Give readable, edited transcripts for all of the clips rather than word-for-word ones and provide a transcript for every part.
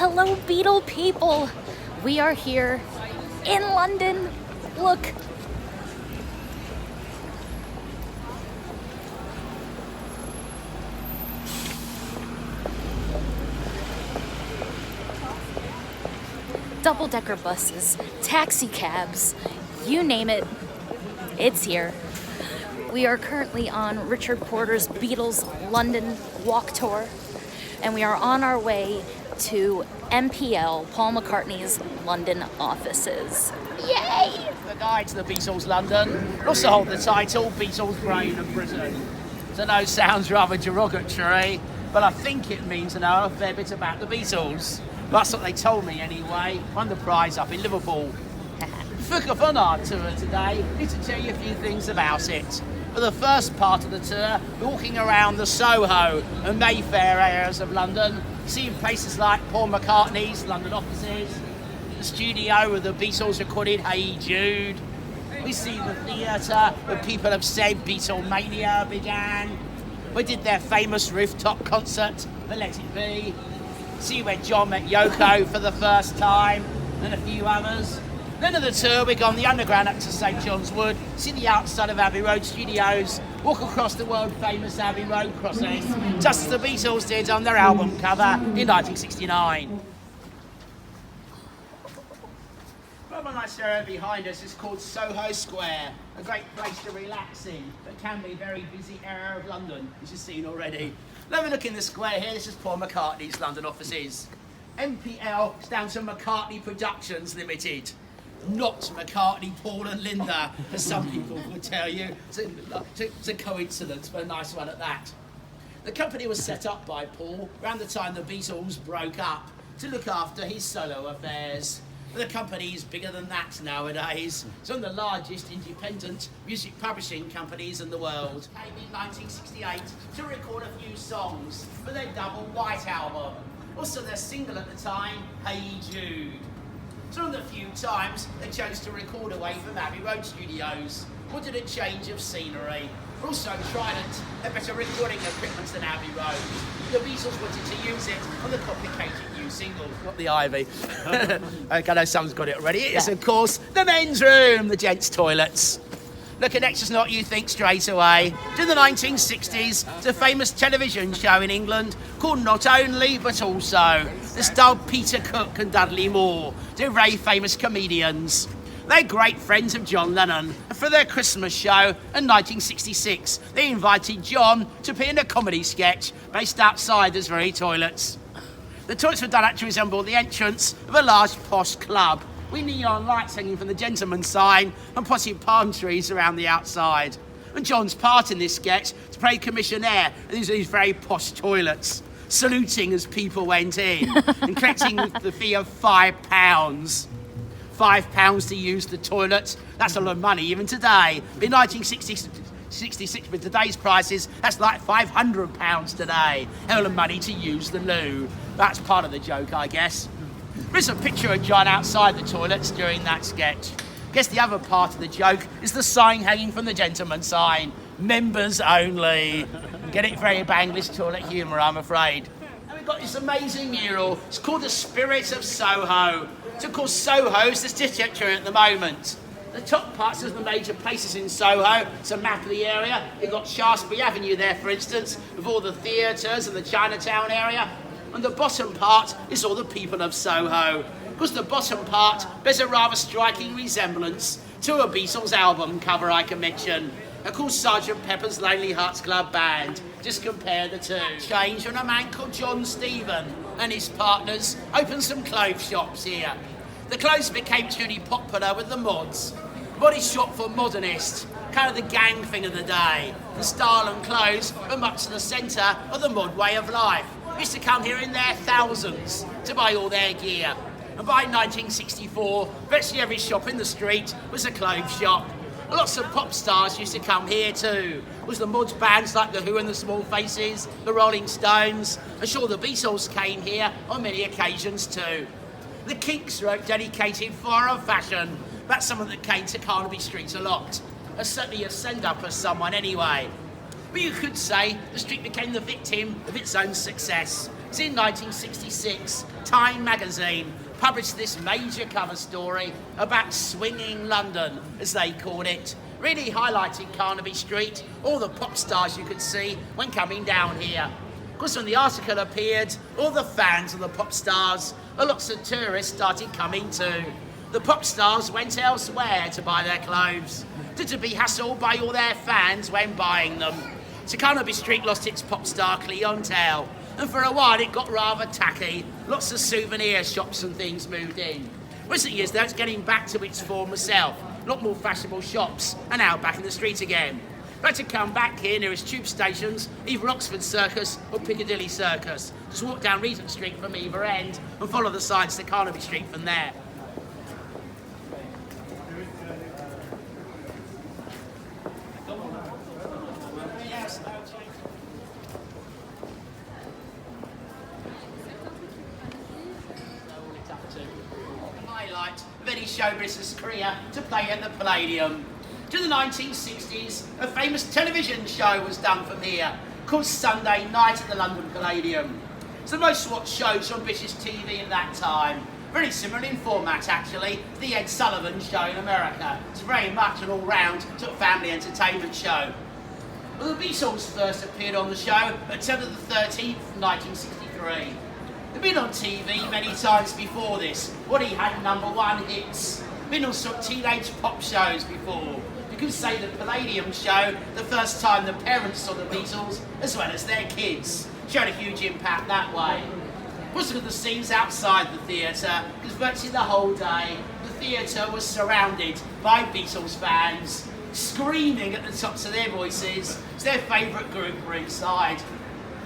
Hello, Beatle people. We are here in London. Look. Double-decker buses, taxi cabs, you name it, it's here. We are currently on Richard Porter's Beatles London walk tour, and we are on our way to MPL, Paul McCartney's London offices. Yay! The guide to the Beatles London also hold the title Beatles Brain of Britain. So no, sounds rather derogatory, but I think it means to know a fair bit about the Beatles. That's what they told me anyway. Won the prize up in Liverpool. Focus on our tour today is to tell you a few things about it. For the first part of the tour, we're walking around the Soho and Mayfair areas of London, seeing places like Paul McCartney's London offices, the studio where the Beatles recorded Hey Jude. We see the theatre where people have said Beatlemania began. We did their famous rooftop concert for Let It Be. See where John met Yoko for the first time, and a few others. Then of the tour, we go on the underground up to St John's Wood, see the outside of Abbey Road Studios, walk across the world-famous Abbey Road crossing, just as the Beatles did on their album cover in 1969. From a nice area behind us is called Soho Square, a great place to relax in, but can be a very busy area of London, as you've seen already. Let me look in the square here. This is Paul McCartney's London offices. MPL stands for McCartney Productions Limited, not McCartney, Paul and Linda, as some people would tell you. It's a coincidence, but a nice one at that. The company was set up by Paul around the time the Beatles broke up to look after his solo affairs. The company is bigger than that nowadays. It's one of the largest independent music publishing companies in the world. Came in 1968 to record a few songs for their double white album. Also their single at the time, Hey Jude. It's one of the few times they chose to record away from Abbey Road Studios. Wanted a change of scenery. Also, Trident had better recording equipment than Abbey Road. The Beatles wanted to use it on the complicated new single, not the Ivy. Okay, I know someone's got it already. It's, of course, the men's room, the gents' toilets. Look, an extra's not you think straight away. In the 1960s, it's a famous television show in England called Not Only But Also. It starred Peter Cook and Dudley Moore. They're very famous comedians. They're great friends of John Lennon, and for their Christmas show in 1966, they invited John to appear in a comedy sketch based outside those very toilets. The toilets were done to resemble the entrance of a large posh club, with neon lights hanging from the gentleman's sign and potted palm trees around the outside. And John's part in this sketch to play commissionaire in these very posh toilets, saluting as people went in and collecting the fee of £5. £5 to use the toilet. That's a lot of money even today. In 1966, with today's prices, that's like £500 today. Hell of money to use the loo. That's part of the joke, I guess. There's a picture of John outside the toilets during that sketch. I guess the other part of the joke is the sign hanging from the gentleman's sign. Members only. Get it? Very Banglish toilet humour, I'm afraid. And we've got this amazing mural. It's called The Spirit of Soho. So, of course, Soho's the district at the moment. The top parts of the major places in Soho, it's a map of the area. You've got Shaftesbury Avenue there, for instance, with all the theatres and the Chinatown area. And the bottom part is all the people of Soho. Because the bottom part bears a rather striking resemblance to a Beatles album cover I can mention. Of course, Sgt. Pepper's Lonely Hearts Club Band. Just compare the two. Change when a man called John Stephen and his partners opened some clothes shops here. The clothes became truly popular with the mods. Body shop for modernists, kind of the gang thing of the day. The style and clothes were much to the centre of the mod way of life. Used to come here in their thousands to buy all their gear. And by 1964, virtually every shop in the street was a clothes shop. Lots of pop stars used to come here too. It was the mods bands like The Who and the Small Faces, the Rolling Stones. I'm sure the Beatles came here on many occasions too. The Kinks wrote dedicated for of fashion. That's someone that came to Carnaby Street a lot. Certainly a send-up as someone anyway. But you could say the street became the victim of its own success. So in 1966, Time magazine published this major cover story about swinging London, as they called it, really highlighting Carnaby Street, all the pop stars you could see when coming down here. Of course, when the article appeared, all the fans of the pop stars and lots of tourists started coming too. The pop stars went elsewhere to buy their clothes, to be hassled by all their fans when buying them. So Carnaby Street lost its pop star clientele, and for a while it got rather tacky. Lots of souvenir shops and things moved in. Recent years though, it's getting back to its former self. A lot more fashionable shops and out back in the street again. But to come back here nearest tube stations, either Oxford Circus or Piccadilly Circus. Just walk down Regent Street from either end and follow the signs to Carnaby Street from there. Highlight of any show business career to play at the Palladium. To the 1960s, a famous television show was done from here called Sunday Night at the London Palladium. It's the most watched shows on British TV at that time. Very similar in format actually to the Ed Sullivan show in America. It's very much an all-round sort of family entertainment show. Well, the Beatles first appeared on the show at September the 13th, 1963. They've been on TV many times before this. Woody had #1 hits. Been on sort of teenage pop shows before. You could say the Palladium show, the first time the parents saw the Beatles, as well as their kids. Showed a huge impact that way. Was look at the scenes outside the theatre, because virtually the whole day, the theatre was surrounded by Beatles fans, screaming at the tops of their voices. It's their favourite group were inside.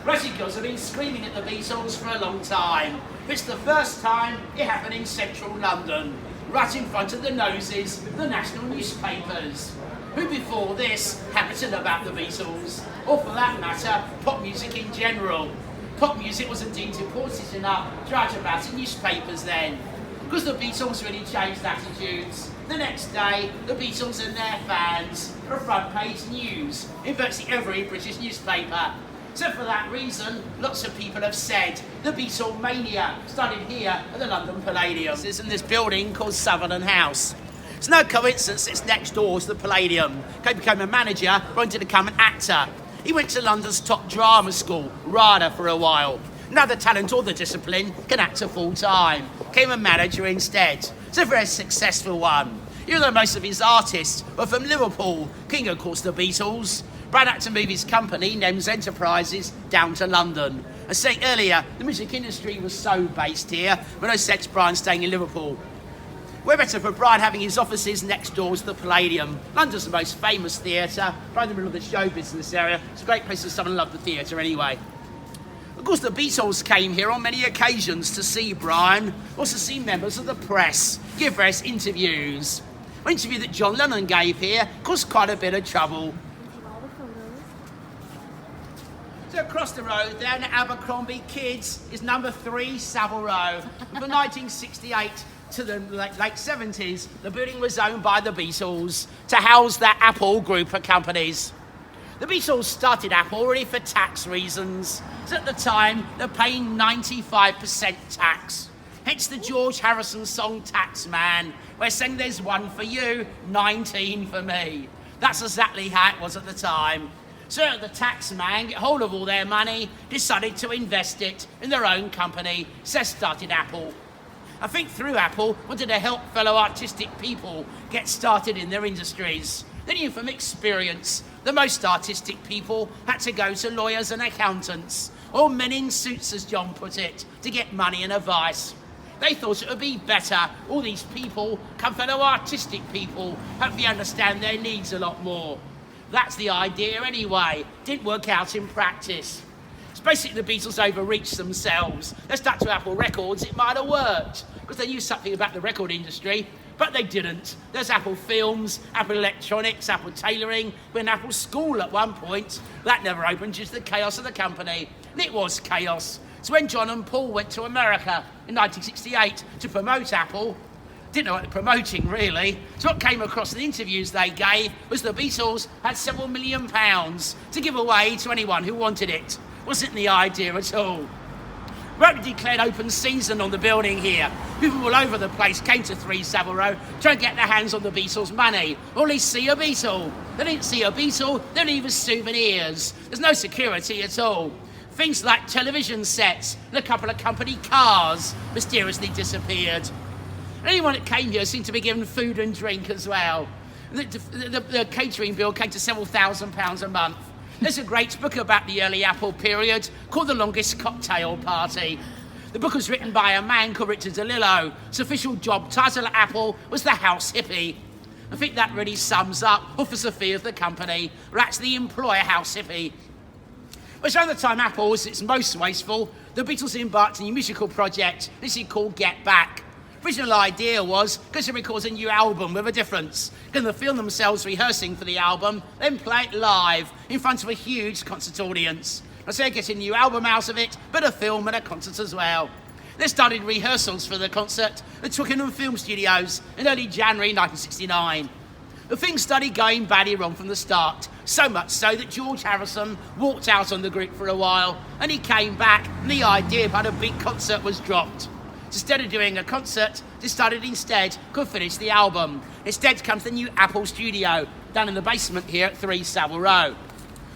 Russian girls have been screaming at the Beatles for a long time. It's the first time it happened in central London, right in front of the noses of the national newspapers. Who before this happened to know about the Beatles, or for that matter, pop music in general. Pop music wasn't deemed important enough to write about in newspapers then, because the Beatles really changed attitudes. The next day, the Beatles and their fans were front page news in virtually every British newspaper. So for that reason, lots of people have said the Beatle mania started here at the London Palladium. This is in this building called Sutherland House. It's no coincidence it's next door to the Palladium. He became a manager, wanted to become an actor. He went to London's top drama school, RADA, for a while. Now the talent or the discipline can act full time. Became a manager instead. It's a very successful one. Even though most of his artists were from Liverpool, King of course the Beatles. Brad Acton Movies Company, NEMS Enterprises, down to London. As saying earlier, the music industry was so based here, with no sense Brian staying in Liverpool. We're better for Brian having his offices next door to the Palladium. London's the most famous theatre, right in the middle of the show business area. It's a great place for someone who loves the theatre anyway. Of course, the Beatles came here on many occasions to see Brian, also to see members of the press, give various interviews. One interview that John Lennon gave here caused quite a bit of trouble. So across the road, down at Abercrombie Kids, is #3 Savile Row. From 1968 to the late 70s, the building was owned by the Beatles to house their Apple group of companies. The Beatles started Apple really for tax reasons. So at the time, they're paying 95% tax. Hence the George Harrison song Tax Man, where saying there's one for you, 19 for me. That's exactly how it was at the time. So the tax man get hold of all their money, decided to invest it in their own company, so started Apple. I think through Apple, wanted to help fellow artistic people get started in their industries. They knew from experience that most artistic people had to go to lawyers and accountants, or men in suits as John put it, to get money and advice. They thought it would be better, all these people, come fellow artistic people, hopefully understand their needs a lot more. That's the idea anyway. Didn't work out in practice. It's basically the Beatles overreached themselves. They stuck to Apple Records, it might have worked, because they knew something about the record industry, but they didn't. There's Apple Films, Apple Electronics, Apple Tailoring, but an Apple School at one point. That never opened due to the chaos of the company. And it was chaos. So when John and Paul went to America in 1968 to promote Apple, didn't know what they're promoting really. So what came across in the interviews they gave was the Beatles had several £1 million to give away to anyone who wanted it. Wasn't the idea at all. Wrote declared open season on the building here. People all over the place came to 3 Savile Row trying to get their hands on the Beatles' money, or at least see a Beatle. They didn't see a Beatle, they didn't even souvenirs. There's no security at all. Things like television sets and a couple of company cars mysteriously disappeared. Anyone that came here seemed to be given food and drink as well. The catering bill came to several £1,000s a month. There's a great book about the early Apple period called The Longest Cocktail Party. The book was written by a man called Richard DeLillo. His official job title at Apple was the house hippie. I think that really sums up the philosophy of the company, or actually employ a house hippie. Which around the time Apple was its most wasteful, the Beatles embarked on a musical project, this is called Get Back. The original idea was going to record a new album with a difference. Going to film themselves rehearsing for the album, then play it live in front of a huge concert audience. I say get a new album out of it, but a film and a concert as well. They started rehearsals for the concert at Twickenham Film Studios in early January 1969. The thing started going badly wrong from the start, so much so that George Harrison walked out on the group for a while, and he came back and the idea about a big concert was dropped. Instead of doing a concert, they decided instead could finish the album. Instead comes the new Apple studio down in the basement here at 3 Savile Row.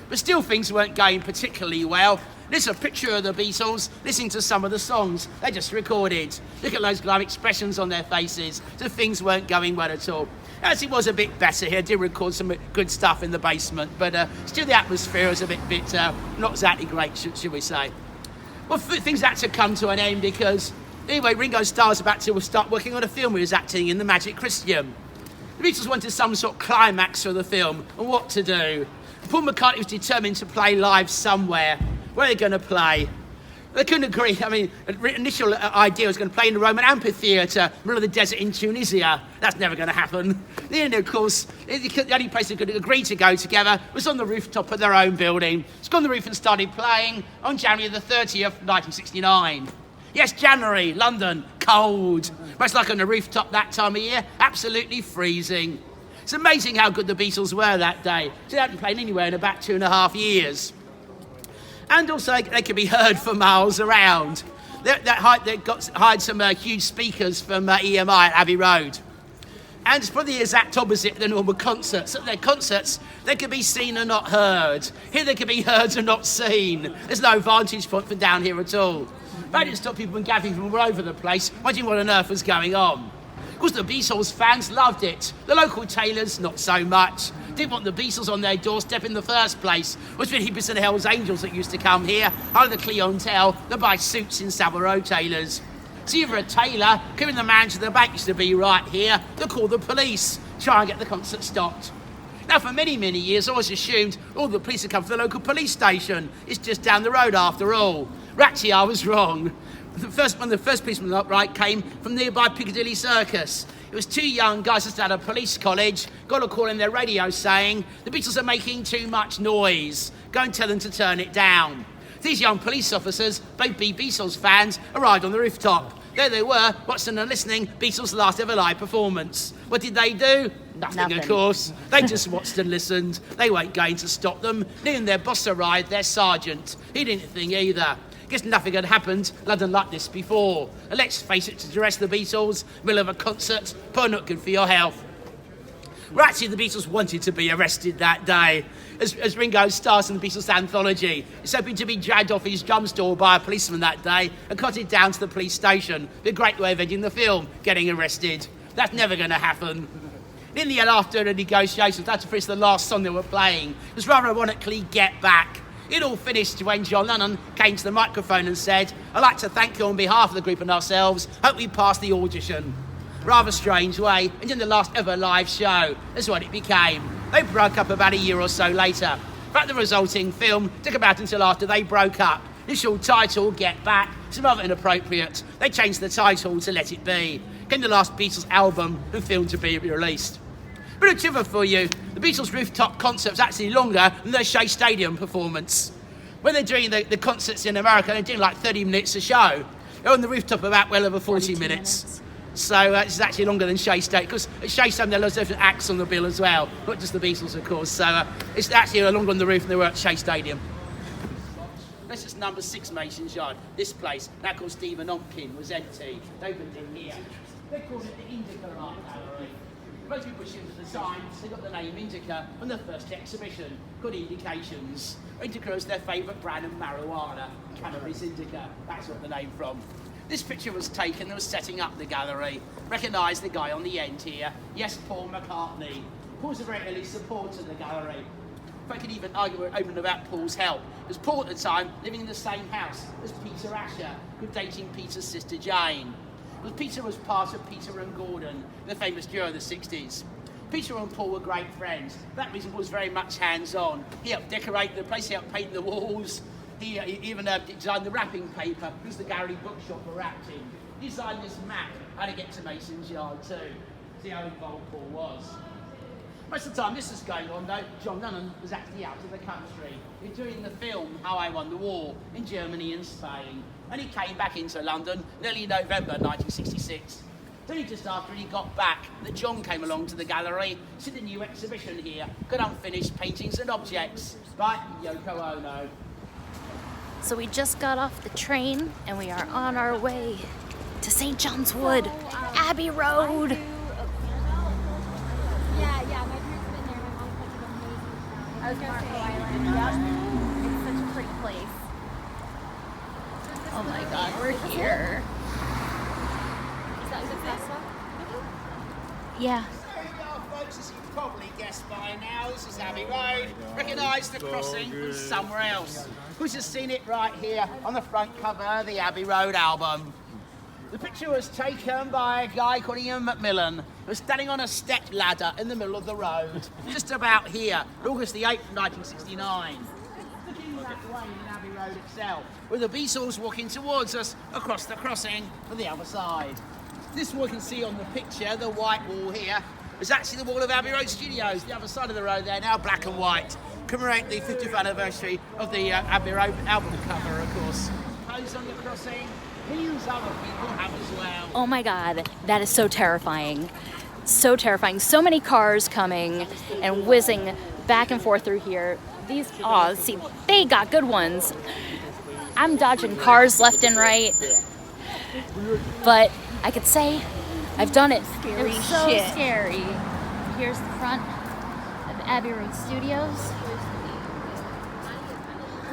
But still things weren't going particularly well. There's a picture of the Beatles listening to some of the songs they just recorded. Look at those glum expressions on their faces. So things weren't going well at all. As it was a bit better here, did record some good stuff in the basement, but still the atmosphere was a bit not exactly great, should we say. Well, things had to come to an end because anyway, Ringo Starr was about to start working on a film he was acting in, The Magic Christian. The Beatles wanted some sort of climax for the film and what to do. Paul McCartney was determined to play live somewhere. Where are they going to play? They couldn't agree. I mean, the initial idea was going to play in the Roman amphitheatre, middle of the desert in Tunisia. That's never going to happen. Then, of course, the only place they could agree to go together was on the rooftop of their own building. It's gone on the roof and started playing on January the 30th, 1969. Yes, January, London, cold. Much like on the rooftop that time of year, absolutely freezing. It's amazing how good the Beatles were that day. So they hadn't played anywhere in about 2.5 years. And also they could be heard for miles around. They hired some huge speakers from EMI at Abbey Road. And it's probably the exact opposite of the normal concerts. At their concerts, they could be seen and not heard. Here they could be heard and not seen. There's no vantage point from down here at all. That didn't stop people from gathering from all over the place, wondering what on earth was going on. Of course, the Beatles fans loved it. The local tailors, not so much. Didn't want the Beatles on their doorstep in the first place. It was really hippies and Hell's Angels that used to come here, out of the clientele that buy suits in Savile Row tailors. So either a tailor, giving the man to the back used to be right here, they'll call the police, try and get the concert stopped. Now, for many, many years, I always assumed all the police had come from the local police station. It's just down the road after all. But actually, I was wrong. When the first policeman upright came from nearby Piccadilly Circus. It was 2 young guys just out of police college, got a call in their radio saying, the Beatles are making too much noise. Go and tell them to turn it down. These young police officers, both Beatles fans, arrived on the rooftop. There they were, watching and listening Beatles' last ever live performance. What did they do? Nothing, of course. They just watched and listened. They weren't going to stop them. Then their boss arrived, their sergeant. He didn't think either. Guess nothing had happened London like this before. And let's face it, to arrest the Beatles, middle of a concert, probably not good for your health. Well, actually, the Beatles wanted to be arrested that day. As Ringo stars in the Beatles anthology, he's hoping to be dragged off his drum store by a policeman that day and carted down to the police station. A great way of ending the film, getting arrested. That's never going to happen. In the end, after the negotiations, that's for the last song they were playing. It was rather ironically Get Back. It all finished when John Lennon came to the microphone and said, I'd like to thank you on behalf of the group and ourselves. Hope we passed the audition. Rather strange way, and in the last ever live show, that's what it became. They broke up about a year or so later. But the resulting film took about until after they broke up. Initial title, Get Back, some rather inappropriate. They changed the title to Let It Be. Came the last Beatles album and film to be released. Bit of trivia for you, the Beatles rooftop concert was actually longer than their Shea Stadium performance. When they're doing the concerts in America, they're doing like 30 minutes a show. They're on the rooftop about well over 40 minutes. So it's actually longer than Shea Stadium, because at Shea Stadium there are loads of different acts on the bill as well, not just the Beatles of course, so it's actually longer on the roof than they were at Shea Stadium. This is number 6 Mason's Yard. This place, now called Stephen Ompkin, was empty. They opened in here. They called it the Indica Art Gallery. Most people assume the designs, they got the name Indica from the first exhibition, Good Indications. Indica is their favourite brand of marijuana, Cannabis Indica. That's what the name from. This picture was taken that was setting up the gallery. Recognise the guy on the end here. Yes, Paul McCartney. Paul's a very early supporter of the gallery. If I could even argue open about Paul's help, because Paul at the time living in the same house as Peter Asher, who was dating Peter's sister Jane. Because Peter was part of Peter and Gordon, the famous duo of the 60s. Peter and Paul were great friends. For that reason, Paul was very much hands-on. He helped decorate the place, he helped paint the walls. He even designed the wrapping paper, because the gallery bookshop were wrapped in. He designed this map, how to get to Mason's Yard too. See how involved Paul was. Most of the time this was going on though, John Lennon was actually out of the country. He was doing the film How I Won the War in Germany and Spain. And he came back into London in early November 1966. Only just after he got back that John came along to the gallery, see the new exhibition here, Good Unfinished Paintings and Objects by Yoko Ono. So we just got off the train and we are on our way to St. John's Wood, Abbey Road. Yeah, my parents have been there. My mom's like an amazing. I was gonna say Island. Yeah. It's such a pretty place. Oh my God, we're here. Is it this one? Yeah. There you are, folks, as you've probably guessed by now, this is Abbey Road. Recognise the crossing from somewhere else. Who's just seen it right here on the front cover of the Abbey Road album? The picture was taken by a guy called Ian Macmillan, who was standing on a step ladder in the middle of the road, just about here, August the 8th, 1969. Looking that way in Abbey Road itself, with the Beatles walking towards us across the crossing from the other side. This wall you can see on the picture, the white wall here, is actually the wall of Abbey Road Studios, the other side of the road there, now black and white. Commemorate the 50th anniversary of the Abbey Road album cover, of course. Pose on the crossing, millions of other people have as well. Oh my God, that is so terrifying. So terrifying. So many cars coming and whizzing back and forth through here. These, oh, see, they got good ones. I'm dodging cars left and right. But I could say I've done it. Scary It's so shit. scary. Here's the front of Abbey Road Studios.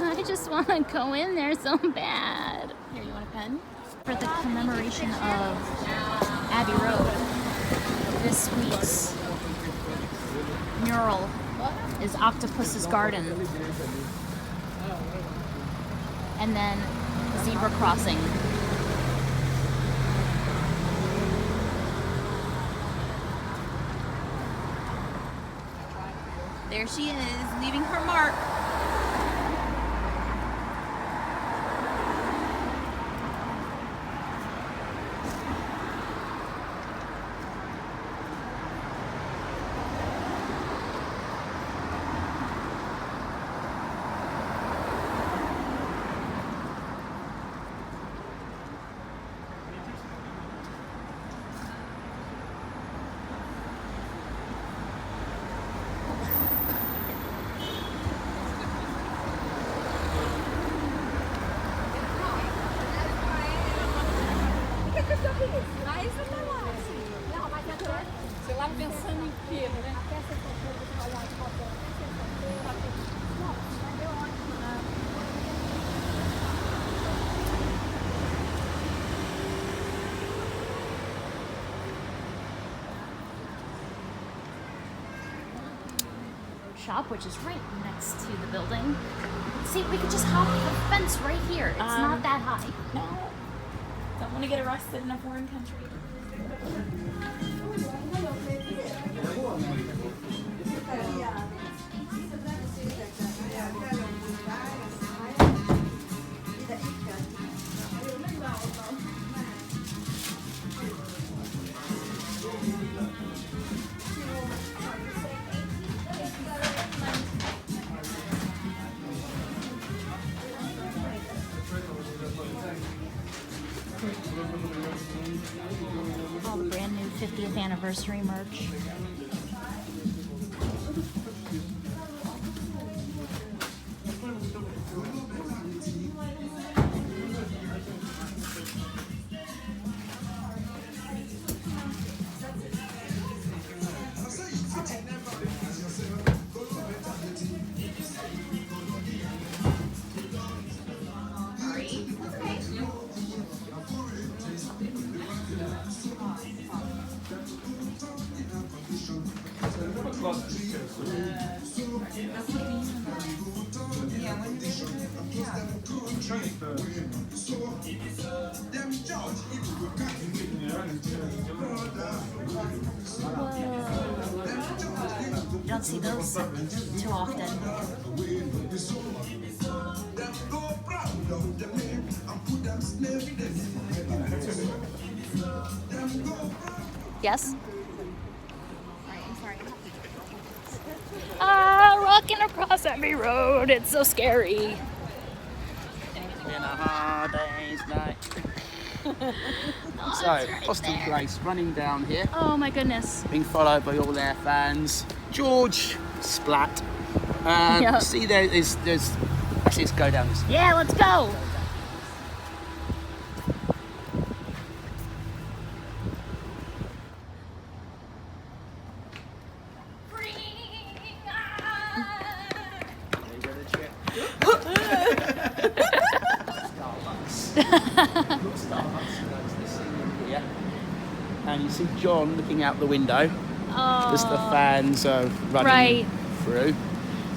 I just want to go in there so bad. Here, you want a pen? For the commemoration of Abbey Road, this week's mural is Octopus's Garden. And then zebra crossing. There she is, leaving her mark. Você lá pensando em quê, né? Shop, which is right next to the building. See, we could just hop the fence right here. It's not that high. No. Don't want to get arrested in a foreign country. All the brand new 50th anniversary merch. You don't see those too often. Yes? Rocking across Abbey Road. It's so scary. In a hard day's night. So, Austin Place running down here, Oh my goodness. being followed by all their fans. George Splat. Yep. See, there's. Actually, let's go down this. Yeah, let's go. And you see John looking out the window Oh. as the fans are running Right. through,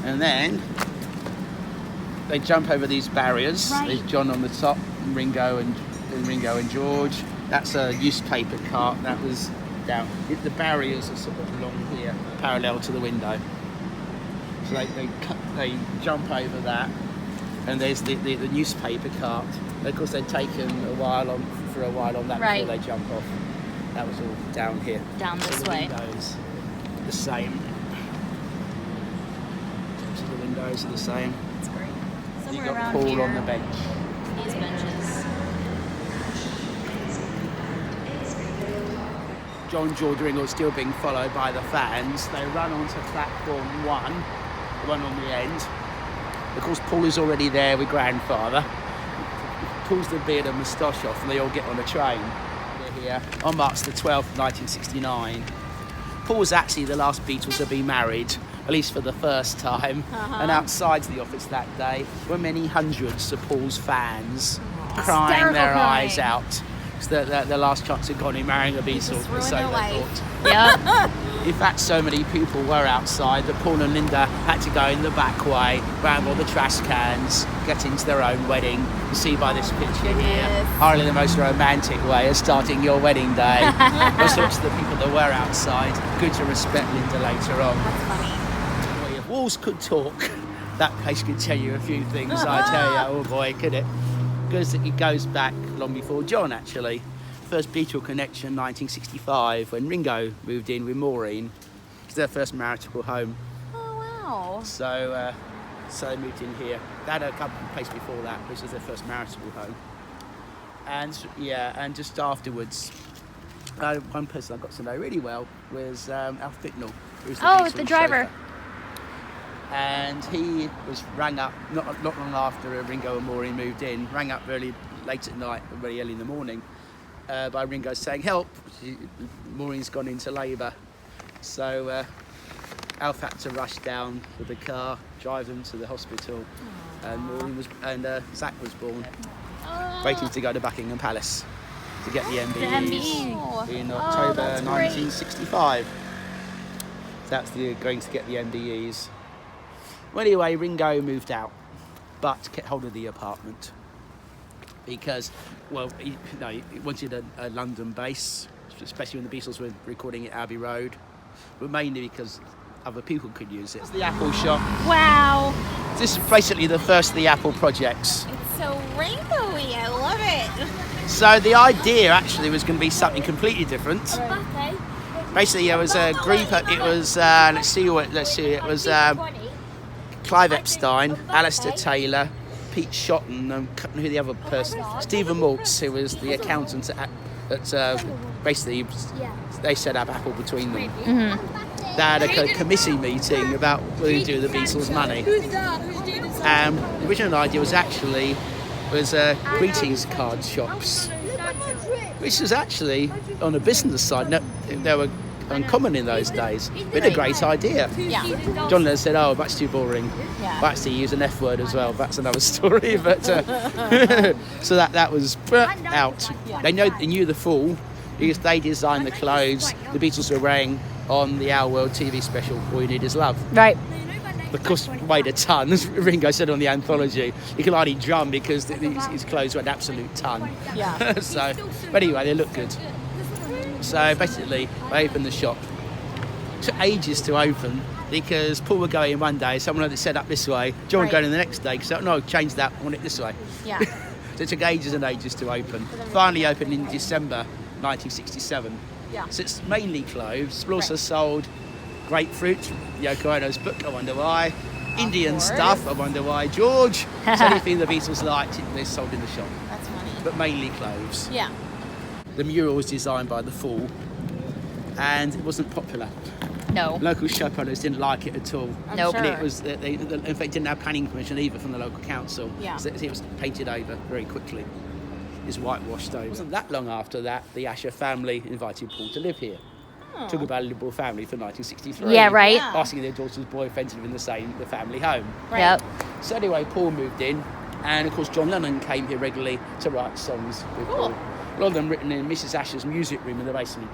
and then they jump over these barriers. Right. There's John on the top, and Ringo and George. That's a newspaper cart that was down. The barriers are sort of along here, parallel to the window. So they jump over that, and there's the newspaper cart. Of course, they'd taken a while on that Right. before they jump off. That was all down here. Down So this the way. windows, the same. So the windows are the same. That's great. You Somewhere got around Paul here. on the bench. These benches. John, George, Ringo still being followed by the fans. They run onto platform 1, the one on the end. Of course, Paul is already there with grandfather. Pulls the beard and moustache off, and they all get on a train. They're here on March the 12th, 1969. Paul was actually the last Beatles to be married, at least for the first time. And outside the office that day were many hundreds of Paul's fans crying Hysterical their crying. eyes out. The last chance had gone in marrying a Beatle. Just ruined so their they life. thought. Yep. In fact, so many people were outside that Paul and Linda had to go in the back way, round all the trash cans, get into their own wedding. You see by this picture here, hardly the most romantic way of starting your wedding day. Those sorts of the people that were outside. Good to respect Linda later on. That's funny. Well, if walls could talk, that place could tell you a few things, I tell you. Oh boy, could it? Because it goes back long before John, actually. First Beatle connection, 1965, when Ringo moved in with Maureen. It's their first marital home. Oh, wow. So they moved in here. They had a couple of places before that, which was their first marital home. And yeah, and just afterwards, one person I got to know really well was Alf Bicknell, who's the Oh, Beatles the driver. chauffeur. And he was rang up not long after Ringo and Maureen moved in, rang up very late at night, very early in the morning, by Ringo saying, "Help, Maureen's gone into labour." So Alf had to rush down with the car, drive them to the hospital, and Maureen was, and Zach was born, waiting to go to Buckingham Palace to get the MBEs in October that's great. 1965. That's going to get the MBEs. Well, anyway, Ringo moved out, but kept hold of the apartment because, well, he wanted a London base, especially when the Beatles were recording at Abbey Road, but mainly because other people could use it. It's the Apple shop. Wow. This is basically the first of the Apple projects. It's so rainbowy. I love it. So the idea actually was going to be something completely different. Okay. Basically, it was a group. It was let's see. It was Clive Epstein, Alistair Taylor, Pete Shotton, and who the other person? Stephen Maltz, who was the accountant at basically they set up Apple between them. They had a committee meeting about what to do with the Beatles' money. The original idea was actually greetings card shops, which was actually on a business side. No, they were uncommon in those days. Been a great idea. Yeah. John Lennon said, "Oh, that's too boring." Yeah. But actually, use an F word as well. That's another story. But so that was out. They knew the fall because they designed the clothes the Beatles were wearing on the Our World TV special, All You Need Is Love. Right. The cost weighed a ton, as Ringo said on the anthology. He could hardly drum because his clothes were an absolute ton. Yeah. So, but anyway, they look good. So basically, they opened the shop. Took ages to open because Paul would go in one day, someone had it set up this way, John would go in the next day, because no, change that, I want it this way. Yeah. So it took ages and ages to open. Finally opened in December 1967. Yeah. So it's mainly clothes, but also sold grapefruit, Yoko Ono's book, I wonder why. Indian course. stuff, I wonder why. George, it's anything the Beatles liked, they sold in the shop. That's funny. But mainly clothes. Yeah. The mural was designed by the Fall, and it wasn't popular. No. Local shop owners didn't like it at all. I'm Nope. And sure. it was, in fact, didn't have planning permission either from the local council. Yeah. So it was painted over very quickly. It was whitewashed over. It wasn't that long after that, the Asher family invited Paul to live here. Oh. Talk about a liberal family for 1963. Yeah, right. Yeah. Asking their daughter's boyfriend to live in the family home. Right. Yep. So anyway, Paul moved in, and of course John Lennon came here regularly to write songs with Cool. Paul. A lot of them written in Mrs. Asher's music room in the basement.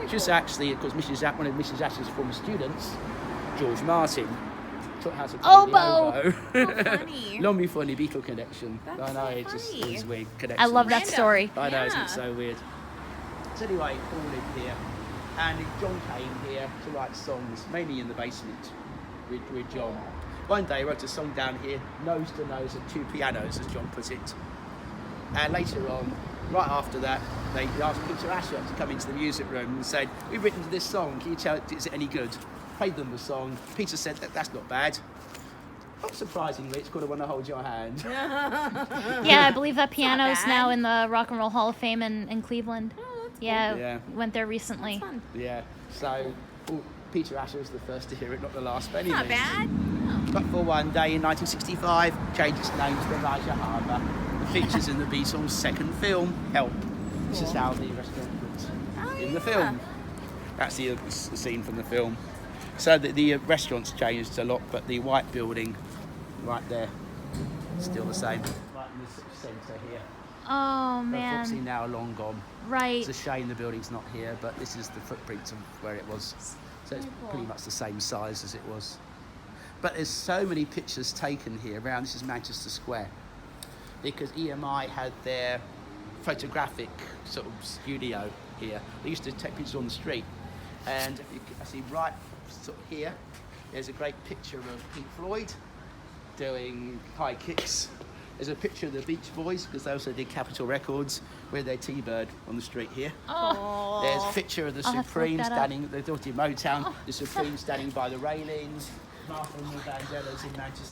Which was actually, of course, one of Mrs. Asher's former students, George Martin, taught how to play Oboe. the oboe. How funny. Long before any Beatle connection. That's I know, so it's just funny. it's a weird connection. I love that Random. story. I know, Yeah. it's so weird. So anyway, Paul lived here, and John came here to write songs, mainly in the basement with John. One day he wrote a song down here, nose to nose at two pianos, as John put it. And later on, right after that, they asked Peter Asher to come into the music room and said, "We've written this song, can you tell is it any good?" Played them the song. Peter said, "That's not bad." Not surprisingly, it's called "I Wanna Hold Your Hand." Yeah, I believe that piano's bad. now in the Rock and Roll Hall of Fame in Cleveland. Oh, that's Yeah, Yeah. went there recently. fun. Yeah, so Peter Asher was the first to hear it, not the last. But Not anyway, bad. but for one day in 1965, changed its name to the Raja Harbour. It features in the Beatles' second film, Help. This is how the restaurant looks in the film. That's the scene from the film. So the restaurant's changed a lot, but the white building right there, still the same. Right in the centre here. Oh But obviously man, now long gone. right. It's a shame the building's not here, but this is the footprint of where it was. So it's pretty much the same size as it was. But there's so many pictures taken here around. This is Manchester Square, because EMI had their photographic sort of studio here. They used to take pictures on the street, and I see right sort of here, there's a great picture of Pink Floyd doing high kicks. There's a picture of the Beach Boys, because they also did Capitol Records, with their T-Bird on the street here. Oh. There's a picture of the I'll have to look Supremes that up. standing, they did Motown, the Supremes standing by the railings, Martha and the Vandellas in Manchester.